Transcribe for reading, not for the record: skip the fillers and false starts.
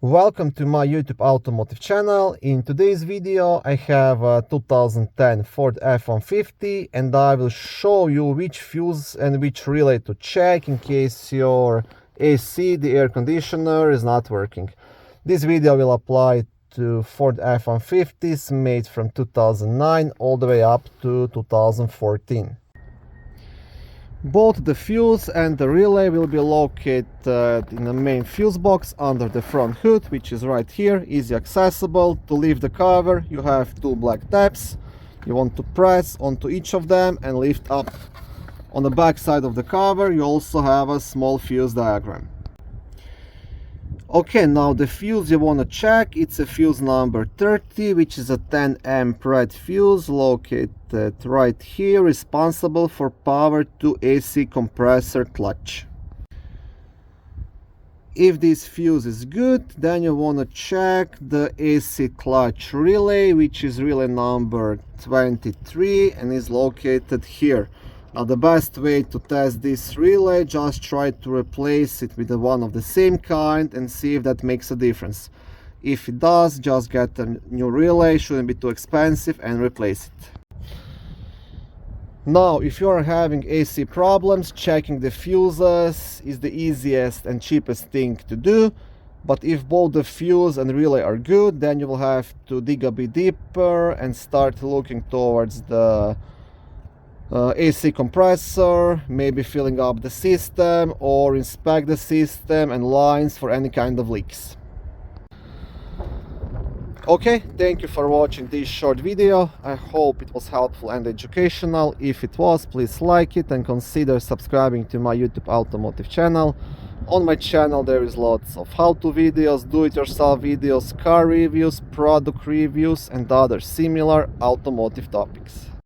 Welcome to my YouTube automotive channel. In today's video I have a 2010 Ford F-150 and I will show you which fuse and which relay to check in case your AC, the air conditioner, is not working. This video will apply to Ford F-150s made from 2009 all the way up to 2014. Both the fuse and the relay will be located in the main fuse box under the front hood, which is right here, easy accessible. To lift the cover, you have two black tabs. You want to press onto each of them and lift up. On the back side of the cover, you also have a small fuse diagram. Okay, now the fuse you want to check, it's a fuse number 30, which is a 10 amp red fuse located right here, responsible for power to AC compressor clutch. If this fuse is good, then you want to check the AC clutch relay, which is relay number 23 and is located here. Now the best way to test this relay, just try to replace it with one of the same kind and see if that makes a difference. If it does, just get a new relay, shouldn't be too expensive, and replace it. Now if you are having AC problems, checking the fuses is the easiest and cheapest thing to do. But if both the fuse and relay are good, then you will have to dig a bit deeper and start looking towards the AC compressor, maybe filling up the system or inspect the system and lines for any kind of leaks. Okay, thank you for watching this short video. I hope it was helpful and educational. If it was, please like it and consider subscribing to my YouTube automotive channel. On my channel there is lots of how-to videos, do-it-yourself videos, car reviews, product reviews and other similar automotive topics.